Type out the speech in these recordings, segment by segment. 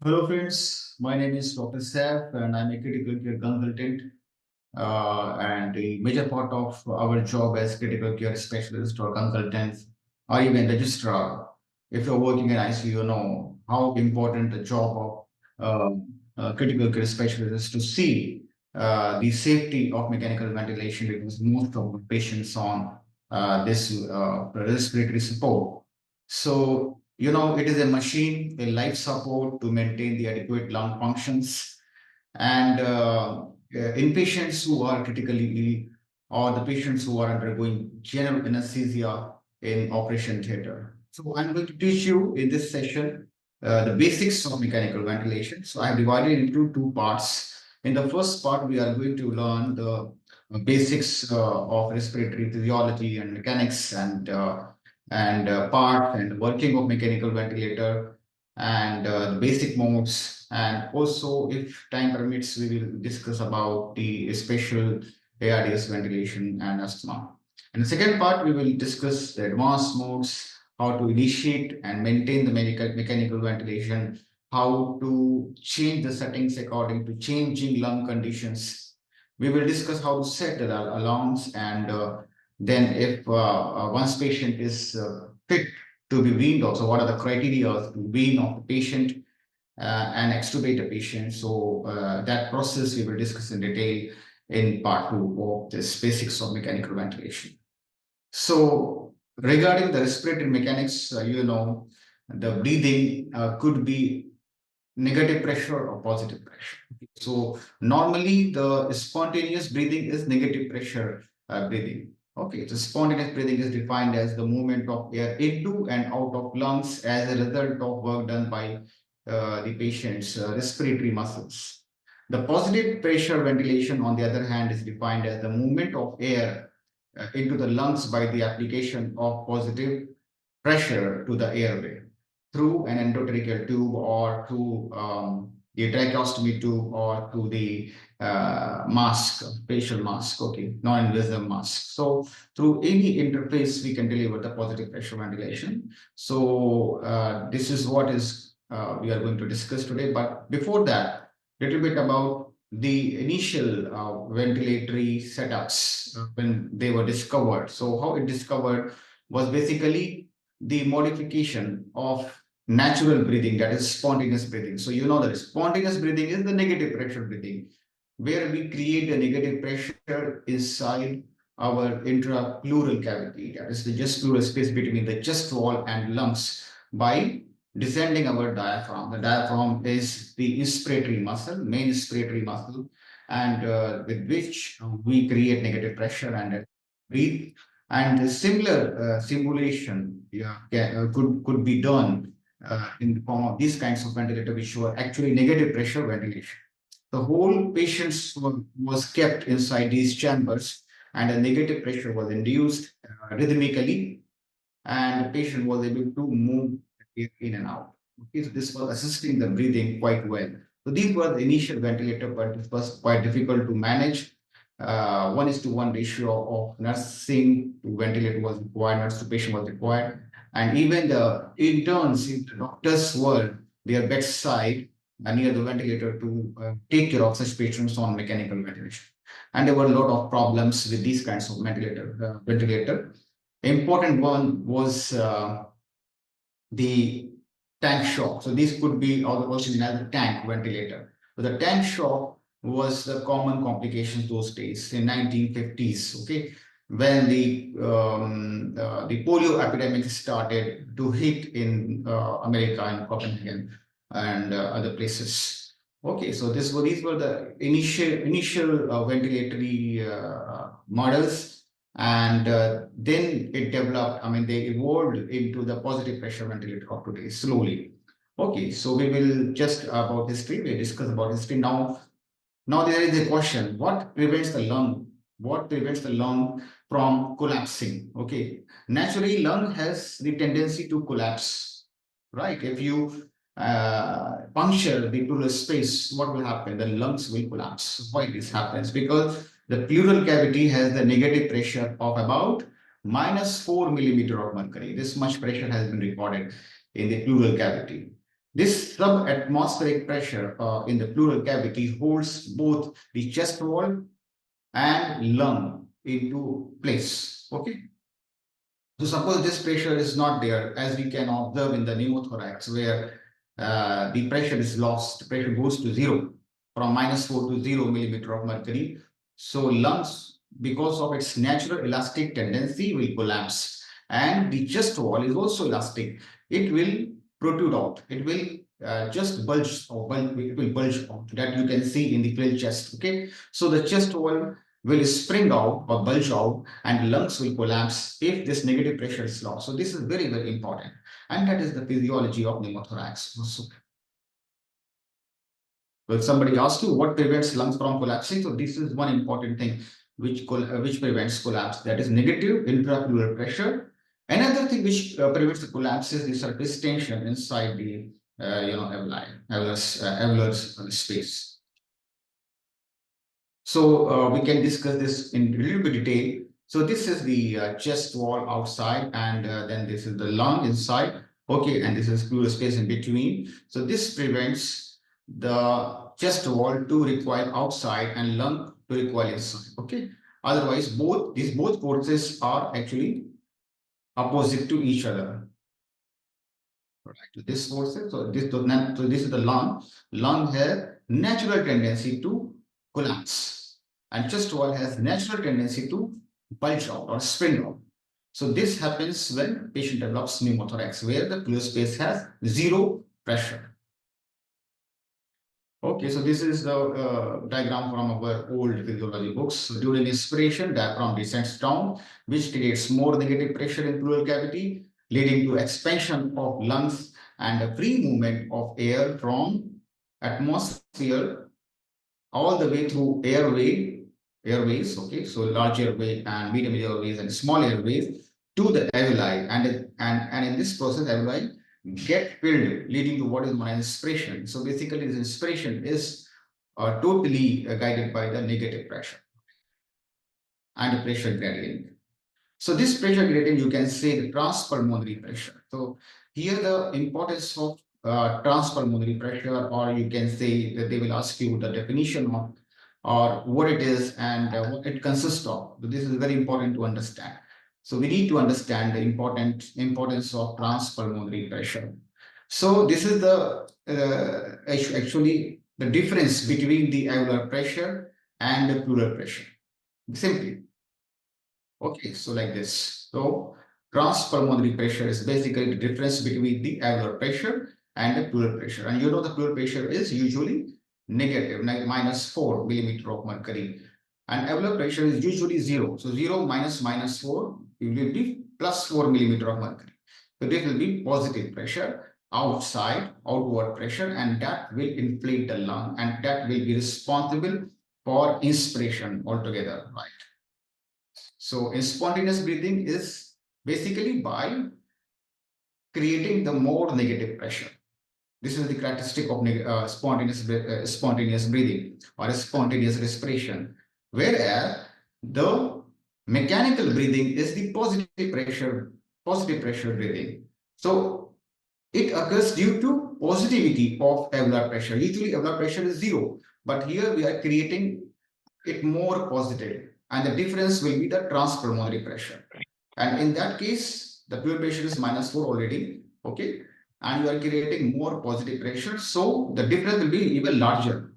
Hello friends, my name is Dr. Saif and I'm a critical care consultant and a major part of our job as critical care specialist or consultants or even registrar. If you're working in ICU, you know how important the job of critical care specialist is to see the safety of mechanical ventilation because most of the patients on this respiratory support. So, you know, it is a machine, a life support to maintain the adequate lung functions and in patients who are critically ill or the patients who are undergoing general anesthesia in operation theater. So I'm going to teach you in this session the basics of mechanical ventilation. So I have divided into two parts. In the first part, we are going to learn the basics of respiratory physiology and mechanics and parts and working of mechanical ventilator and the basic modes. And also, if time permits, we will discuss about the special ARDS ventilation and asthma. In the second part, we will discuss the advanced modes, how to initiate and maintain the mechanical ventilation, how to change the settings according to changing lung conditions. We will discuss how to set the alarms and then if once patient is fit to be weaned also, what are the criteria to wean of the patient and extubate the patient. So that process we will discuss in detail in part two of this basics of mechanical ventilation. So regarding the respiratory mechanics, you know, the breathing could be negative pressure or positive pressure. So normally the spontaneous breathing is negative pressure breathing. Okay, so spontaneous breathing is defined as the movement of air into and out of lungs as a result of work done by the patient's respiratory muscles. The positive pressure ventilation, on the other hand, is defined as the movement of air into the lungs by the application of positive pressure to the airway through an endotracheal tube or through the tracheostomy tube or through the mask, facial mask, okay, non-invasive mask. So through any interface, we can deliver the positive pressure ventilation. So this is what is we are going to discuss today. But before that, little bit about the initial ventilatory setups when they were discovered. So how it discovered was basically the modification of natural breathing, that is spontaneous breathing. So you know that spontaneous breathing is the negative pressure breathing, where we create a negative pressure inside our intrapleural cavity, that is the just pleural space between the chest wall and lungs, by descending our diaphragm. The diaphragm is the inspiratory muscle, main inspiratory muscle, and with which we create negative pressure and breathe. And a similar simulation could be done in the form of these kinds of ventilator, which were actually negative pressure ventilation. The whole patients was kept inside these chambers, and a negative pressure was induced rhythmically, and the patient was able to move in and out. Okay, so this was assisting the breathing quite well. So these were the initial ventilator, but it was quite difficult to manage. 1:1 ratio of nursing to ventilator was required, nurse to patient was required. And even the interns in the doctors were their bedside near the ventilator to take care of such patients on mechanical ventilation. And there were a lot of problems with these kinds of ventilator. Important one was the tank shock. So this could be also known as the tank ventilator. So the tank shock was the common complications those days in 1950s. Okay, when the polio epidemic started to hit in America and Copenhagen and other places. Okay, so these were the initial ventilatory models, and then it developed. I mean, they evolved into the positive pressure ventilator of today slowly. Okay, so we will just about history. We discuss about history now. Now there is a question: what prevents the lung? What prevents the lung from collapsing? Okay, naturally, lung has the tendency to collapse, right? If you puncture the pleural space, what will happen? The lungs will collapse. Why this happens? Because the pleural cavity has the negative pressure of about -4 millimeter of mercury. This much pressure has been recorded in the pleural cavity. This subatmospheric pressure in the pleural cavity holds both the chest wall and lung into place. Okay. So suppose this pressure is not there, as we can observe in the pneumothorax, where the pressure is lost, pressure goes to zero, from -4 to 0 millimeter of mercury. So lungs, because of its natural elastic tendency, will collapse. And the chest wall is also elastic. It will protrude out. It will just bulge, or it will bulge out. That you can see in the filled chest. Okay. So the chest wall will spring out or bulge out, and lungs will collapse if this negative pressure is lost. So this is very, very important. And that is the physiology of pneumothorax. So if somebody asks you what prevents lungs from collapsing, so this is one important thing which prevents collapse, that is negative intrapleural pressure. Another thing which prevents the collapse is the surface tension inside the alveolar space. So we can discuss this in a little bit detail. So this is the chest wall outside, and then this is the lung inside. Okay, and this is pleural space in between. So this prevents the chest wall to recoil outside and lung to recoil inside. Okay. Otherwise, both forces are actually opposite to each other. Right. This forces, so this is the lung. Lung has natural tendency to collapse, and chest wall has natural tendency to bulge out or spring out. So this happens when patient develops pneumothorax, where the pleural space has zero pressure. Okay, so this is the diagram from our old physiology books. So during inspiration, diaphragm descends down, which creates more negative pressure in pleural cavity, leading to expansion of lungs and a free movement of air from atmosphere all the way through airways, okay, so large airway and medium airways and small airways to the alveoli, and in this process alveoli get filled, leading to what is known as inspiration. So basically this inspiration is totally guided by the negative pressure and the pressure gradient. So this pressure gradient, you can say the transpulmonary pressure. So here the importance of transpulmonary pressure, or you can say that they will ask you the definition of or what it is and what it consists of. So this is very important to understand. So we need to understand the importance of transpulmonary pressure. So this is the actually the difference between the alveolar pressure and the pleural pressure. Simply. Okay, so like this. So transpulmonary pressure is basically the difference between the alveolar pressure and the pleural pressure. And you know the pleural pressure is usually negative, like -4 millimeter of mercury. And alveolar pressure is usually zero. So 0 minus -4 will be +4 millimeter of mercury. So this will be positive pressure outside, outward pressure, and that will inflate the lung, and that will be responsible for inspiration altogether, right? So spontaneous breathing is basically by creating the more negative pressure. This is the characteristic of spontaneous breathing or spontaneous respiration. Whereas the mechanical breathing is the positive pressure breathing. So it occurs due to positivity of alveolar pressure. Usually alveolar pressure is zero, but here we are creating it more positive, and the difference will be the transpulmonary pressure. And in that case, the pure pressure is -4 already, okay, and you are creating more positive pressure, so the difference will be even larger,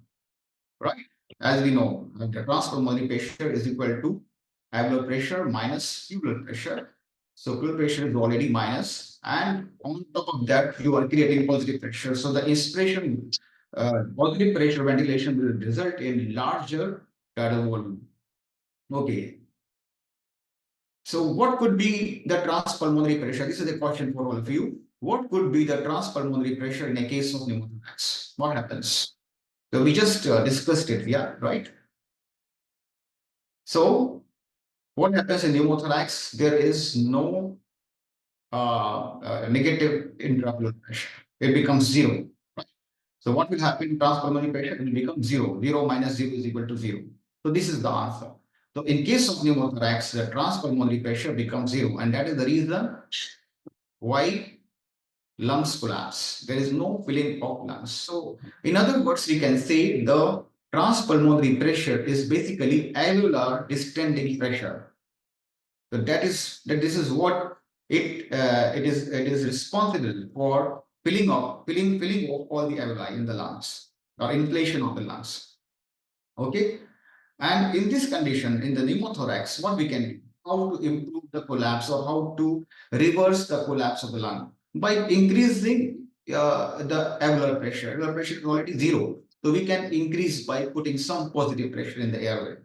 right? As we know, the transpulmonary pressure is equal to alveolar pressure minus pleural pressure. So pleural pressure is already minus, and on top of that, you are creating positive pressure. So the inspiration, positive pressure ventilation will result in larger tidal volume. Okay. So what could be the transpulmonary pressure? This is a question for all of you. What could be the transpulmonary pressure in a case of pneumothorax? What happens? So we just discussed it, yeah, right? So what happens in pneumothorax? There is no negative intrapleural pressure. It becomes zero. Right? So what will happen in transpulmonary pressure? It will become zero. 0 minus 0 is equal to 0. So this is the answer. So in case of pneumothorax, the transpulmonary pressure becomes zero, and that is the reason why lungs collapse. There is no filling of lungs. So, in other words, we can say the transpulmonary pressure is basically alveolar distending pressure. So this is what it is responsible for filling of all the alveoli in the lungs or inflation of the lungs. Okay, and in this condition, in the pneumothorax, what we can do? How to improve the collapse or how to reverse the collapse of the lung? By increasing the alveolar pressure. Alveolar pressure is already zero. So we can increase by putting some positive pressure in the airway.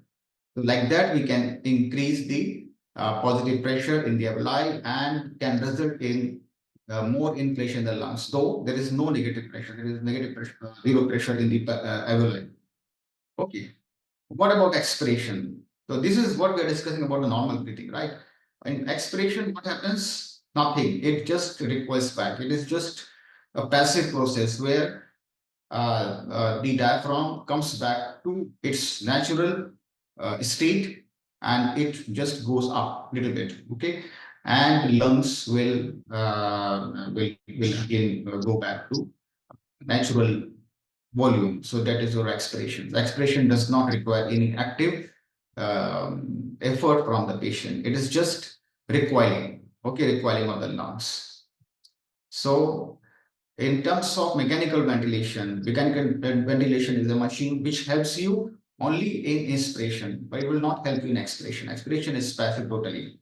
So like that, we can increase the positive pressure in the alveoli and can result in more inflation in the lungs. Though there is no negative pressure, there is negative pressure, zero pressure in the alveoli. Okay. What about expiration? So this is what we are discussing about the normal breathing, right? In expiration, what happens? Nothing. It just recoils back. It is just a passive process where the diaphragm comes back to its natural state and it just goes up a little bit. Okay, and lungs will again go back to natural volume. So that is your expiration. The expiration does not require any active effort from the patient. It is just recoiling, okay, recoiling of the lungs. So in terms of mechanical ventilation is a machine which helps you only in inspiration, but it will not help you in expiration. Expiration is passive totally.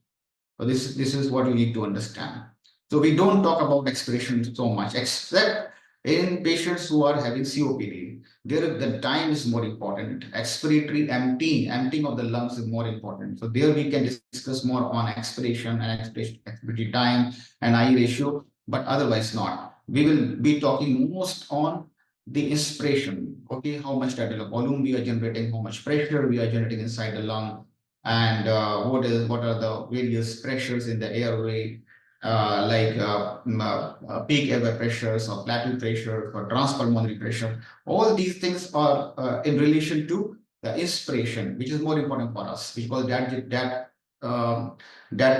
So this is what you need to understand. So we don't talk about expiration so much, except in patients who are having COPD. There the time is more important. Expiratory emptying of the lungs is more important. So there we can discuss more on expiration and expiratory time and I ratio, but otherwise not. We will be talking most on the inspiration. Okay, how much tidal volume we are generating, how much pressure we are generating inside the lung, and what are the various pressures in the airway, peak airway pressures or plateau pressure or transpulmonary pressure. All these things are in relation to the inspiration, which is more important for us because that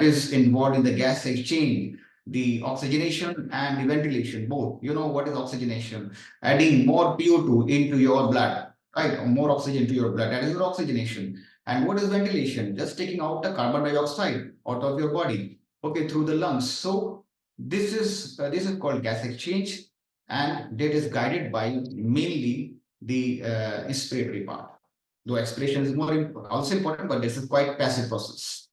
is involved in the gas exchange, the oxygenation and the ventilation both. You know what is oxygenation? Adding more PO2 into your blood, right? Or more oxygen to your blood. That is your oxygenation. And what is ventilation? Just taking out the carbon dioxide out of your body, okay, through the lungs. So this is called gas exchange, and that is guided by mainly the inspiratory part. Though expiration is more also important, but this is quite passive process.